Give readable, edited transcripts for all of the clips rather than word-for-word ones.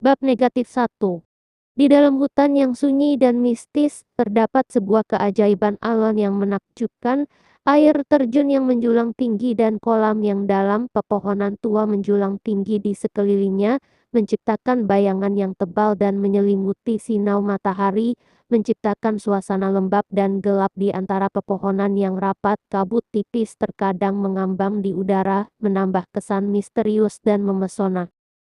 Bab negatif 1. Di dalam hutan yang sunyi dan mistis, terdapat sebuah keajaiban alam yang menakjubkan, air terjun yang menjulang tinggi dan kolam yang dalam, pepohonan tua menjulang tinggi di sekelilingnya, menciptakan bayangan yang tebal dan menyelimuti sinar matahari, menciptakan suasana lembab dan gelap di antara pepohonan yang rapat, kabut tipis terkadang mengambang di udara, menambah kesan misterius dan memesona.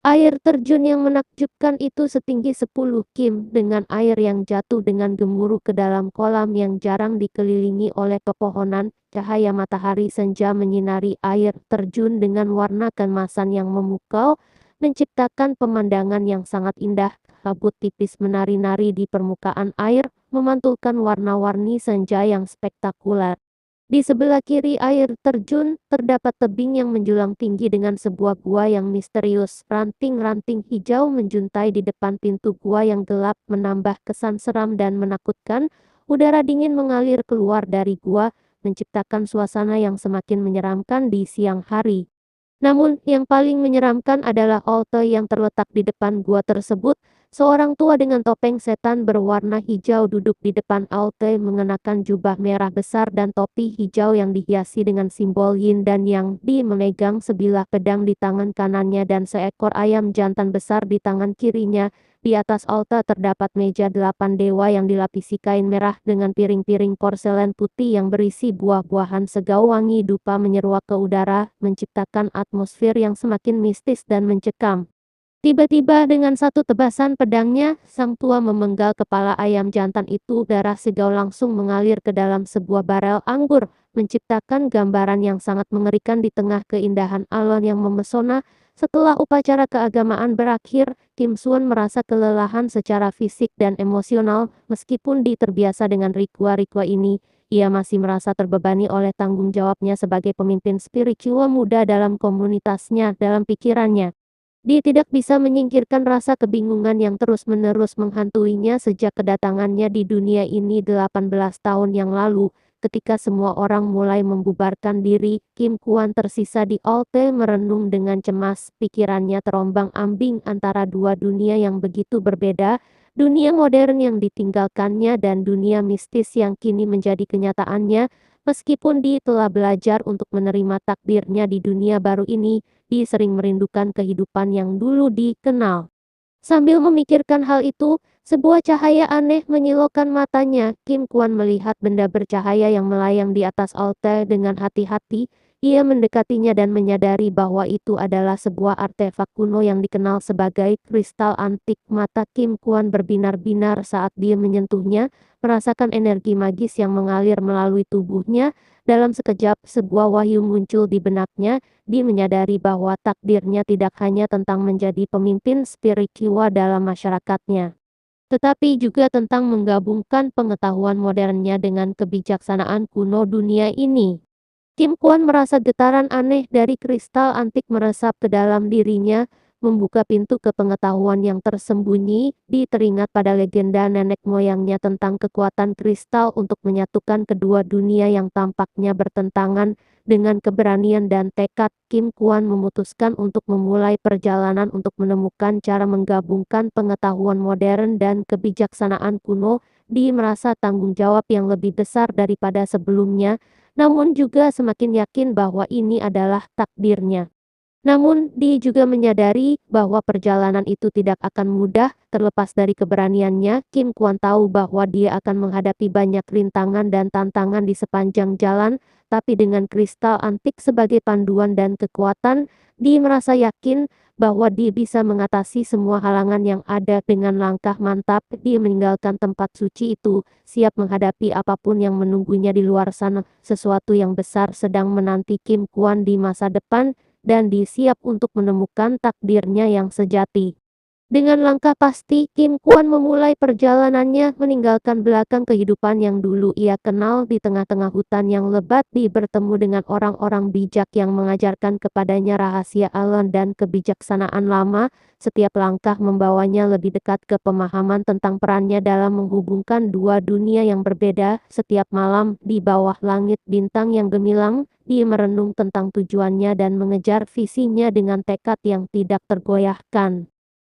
Air terjun yang menakjubkan itu setinggi 10 kim, dengan air yang jatuh dengan gemuruh ke dalam kolam yang jarang dikelilingi oleh pepohonan. Cahaya matahari senja menyinari air terjun dengan warna keemasan yang memukau, menciptakan pemandangan yang sangat indah. Kabut tipis menari-nari di permukaan air, memantulkan warna-warni senja yang spektakuler. Di sebelah kiri air terjun, terdapat tebing yang menjulang tinggi dengan sebuah gua yang misterius. Ranting-ranting hijau menjuntai di depan pintu gua yang gelap, menambah kesan seram dan menakutkan. Udara dingin mengalir keluar dari gua, menciptakan suasana yang semakin menyeramkan di siang hari. Namun, yang paling menyeramkan adalah halte yang terletak di depan gua tersebut. Seorang tua dengan topeng setan berwarna hijau duduk di depan halte mengenakan jubah merah besar dan topi hijau yang dihiasi dengan simbol yin dan yang. Dia memegang sebilah pedang di tangan kanannya dan seekor ayam jantan besar di tangan kirinya. Di atas altar terdapat meja 8 dewa yang dilapisi kain merah dengan piring-piring porselen putih yang berisi buah-buahan segar wangi dupa menyeruak ke udara, menciptakan atmosfer yang semakin mistis dan mencekam. Tiba-tiba dengan satu tebasan pedangnya, sang tua memenggal kepala ayam jantan itu. Darah segar langsung mengalir ke dalam sebuah barel anggur, menciptakan gambaran yang sangat mengerikan di tengah keindahan alam yang memesona. Setelah upacara keagamaan berakhir, Kim Sun merasa kelelahan secara fisik dan emosional. Meskipun dia terbiasa dengan ritual-ritual ini, ia masih merasa terbebani oleh tanggung jawabnya sebagai pemimpin spiritual muda dalam komunitasnya. Dalam pikirannya, dia tidak bisa menyingkirkan rasa kebingungan yang terus-menerus menghantuinya sejak kedatangannya di dunia ini 18 tahun yang lalu. Ketika semua orang mulai membubarkan diri, Kim Kuan tersisa di halte merenung dengan cemas. Pikirannya terombang-ambing antara dua dunia yang begitu berbeda, dunia modern yang ditinggalkannya dan dunia mistis yang kini menjadi kenyataannya. Meskipun dia telah belajar untuk menerima takdirnya di dunia baru ini, dia sering merindukan kehidupan yang dulu dikenal. Sambil memikirkan hal itu, sebuah cahaya aneh menyilaukan matanya. Kim Kuan melihat benda bercahaya yang melayang di atas altar dengan hati-hati. Ia mendekatinya dan menyadari bahwa itu adalah sebuah artefak kuno yang dikenal sebagai kristal antik. Mata Kim Kuan berbinar-binar saat dia menyentuhnya, merasakan energi magis yang mengalir melalui tubuhnya. Dalam sekejap, sebuah wahyu muncul di benaknya. Dia menyadari bahwa takdirnya tidak hanya tentang menjadi pemimpin spiritual dalam masyarakatnya, tetapi juga tentang menggabungkan pengetahuan modernnya dengan kebijaksanaan kuno dunia ini. Kim Kuan merasa getaran aneh dari kristal antik meresap ke dalam dirinya, membuka pintu ke pengetahuan yang tersembunyi. Dia teringat pada legenda nenek moyangnya tentang kekuatan kristal untuk menyatukan kedua dunia yang tampaknya bertentangan. Dengan keberanian dan tekad, Kim Kuan memutuskan untuk memulai perjalanan untuk menemukan cara menggabungkan pengetahuan modern dan kebijaksanaan kuno. Dia merasa tanggung jawab yang lebih besar daripada sebelumnya, namun juga semakin yakin bahwa ini adalah takdirnya. Namun, dia juga menyadari bahwa perjalanan itu tidak akan mudah. Terlepas dari keberaniannya, Kim Kuan tahu bahwa dia akan menghadapi banyak rintangan dan tantangan di sepanjang jalan, tapi dengan kristal antik sebagai panduan dan kekuatan, dia merasa yakin bahwa dia bisa mengatasi semua halangan yang ada. Dengan langkah mantap, dia meninggalkan tempat suci itu, siap menghadapi apapun yang menunggunya di luar sana. Sesuatu yang besar sedang menanti Kim Kuan di masa depan, dan dia siap untuk menemukan takdirnya yang sejati. Dengan langkah pasti, Kim Kuan memulai perjalanannya meninggalkan belakang kehidupan yang dulu ia kenal. Di tengah-tengah hutan yang lebat, dia bertemu dengan orang-orang bijak yang mengajarkan kepadanya rahasia alam dan kebijaksanaan lama. Setiap langkah membawanya lebih dekat ke pemahaman tentang perannya dalam menghubungkan dua dunia yang berbeda. Setiap malam, di bawah langit bintang yang gemilang, dia merenung tentang tujuannya dan mengejar visinya dengan tekad yang tidak tergoyahkan.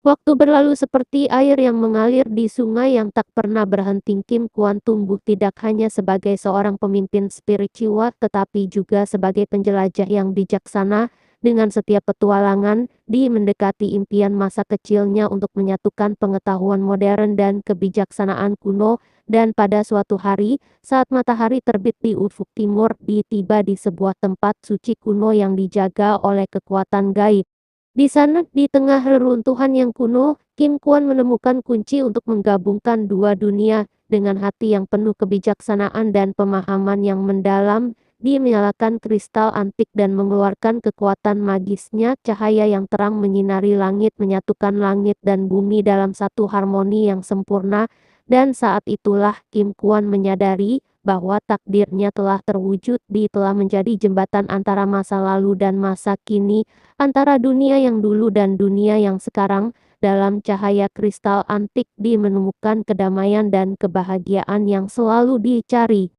Waktu berlalu seperti air yang mengalir di sungai yang tak pernah berhenti. Kim Kuan tumbuh tidak hanya sebagai seorang pemimpin spiritual tetapi juga sebagai penjelajah yang bijaksana. Dengan setiap petualangan, dia mendekati impian masa kecilnya untuk menyatukan pengetahuan modern dan kebijaksanaan kuno. Dan pada suatu hari, saat matahari terbit di ufuk timur, dia tiba di sebuah tempat suci kuno yang dijaga oleh kekuatan gaib. Di sana, di tengah reruntuhan yang kuno, Kim Kuan menemukan kunci untuk menggabungkan dua dunia. Dengan hati yang penuh kebijaksanaan dan pemahaman yang mendalam, dia menyalakan kristal antik dan mengeluarkan kekuatan magisnya. Cahaya yang terang menyinari langit, menyatukan langit dan bumi dalam satu harmoni yang sempurna. Dan saat itulah Kim Kuan menyadari bahwa takdirnya telah terwujud. Dia telah menjadi jembatan antara masa lalu dan masa kini, antara dunia yang dulu dan dunia yang sekarang. Dalam cahaya kristal antik, dia menemukan kedamaian dan kebahagiaan yang selalu dicari.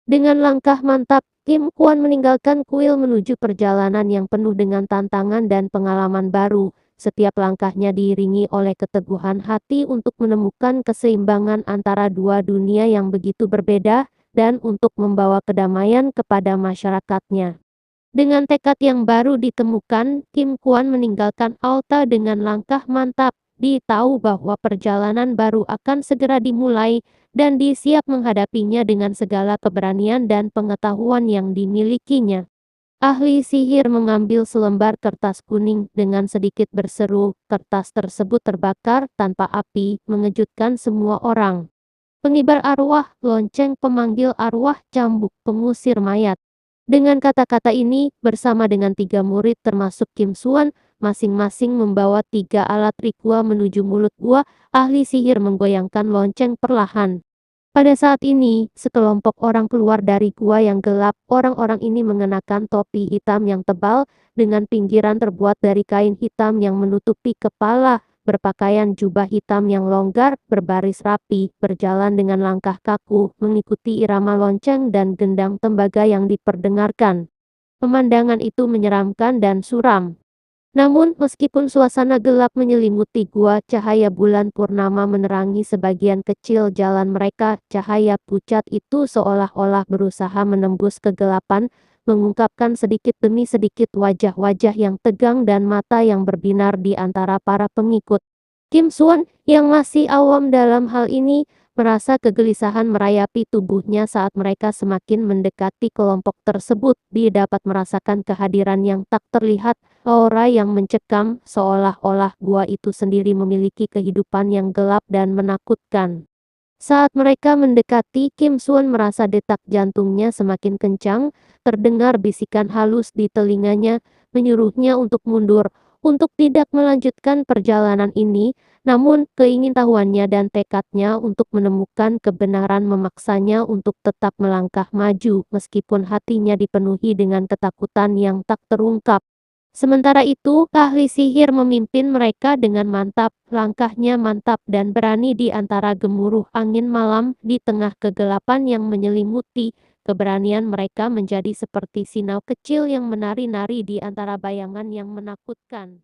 Dengan langkah mantap, Kim Kuan meninggalkan kuil menuju perjalanan yang penuh dengan tantangan dan pengalaman baru. Setiap langkahnya diiringi oleh keteguhan hati untuk menemukan keseimbangan antara dua dunia yang begitu berbeda dan untuk membawa kedamaian kepada masyarakatnya. Dengan tekad yang baru ditemukan, Kim Kuan meninggalkan Alta dengan langkah mantap. Dia tahu bahwa perjalanan baru akan segera dimulai, dan dia siap menghadapinya dengan segala keberanian dan pengetahuan yang dimilikinya. Ahli sihir mengambil selembar kertas kuning dengan sedikit berseru. Kertas tersebut terbakar tanpa api, mengejutkan semua orang. Pengibar arwah, lonceng pemanggil arwah, cambuk pengusir mayat. Dengan kata-kata ini, bersama dengan 3 murid termasuk Kim Suan, masing-masing membawa 3 alat ritual menuju mulut gua. Ahli sihir menggoyangkan lonceng perlahan. Pada saat ini, sekelompok orang keluar dari gua yang gelap. Orang-orang ini mengenakan topi hitam yang tebal, dengan pinggiran terbuat dari kain hitam yang menutupi kepala, berpakaian jubah hitam yang longgar, berbaris rapi, berjalan dengan langkah kaku, mengikuti irama lonceng dan gendang tembaga yang diperdengarkan. Pemandangan itu menyeramkan dan suram. Namun, meskipun suasana gelap menyelimuti gua, cahaya bulan purnama menerangi sebagian kecil jalan mereka. Cahaya pucat itu seolah-olah berusaha menembus kegelapan, mengungkapkan sedikit demi sedikit wajah-wajah yang tegang dan mata yang berbinar di antara para pengikut. Kim Suan, yang masih awam dalam hal ini, merasa kegelisahan merayapi tubuhnya saat mereka semakin mendekati kelompok tersebut. Dia dapat merasakan kehadiran yang tak terlihat, aura yang mencekam, seolah-olah gua itu sendiri memiliki kehidupan yang gelap dan menakutkan. Saat mereka mendekati, Kim Suan merasa detak jantungnya semakin kencang, terdengar bisikan halus di telinganya, menyuruhnya untuk mundur, untuk tidak melanjutkan perjalanan ini. Namun, keingintahuannya dan tekadnya untuk menemukan kebenaran memaksanya untuk tetap melangkah maju, meskipun hatinya dipenuhi dengan ketakutan yang tak terungkap. Sementara itu, ahli sihir memimpin mereka dengan mantap. Langkahnya mantap dan berani di antara gemuruh angin malam. Di tengah kegelapan yang menyelimuti, keberanian mereka menjadi seperti sinau kecil yang menari-nari di antara bayangan yang menakutkan.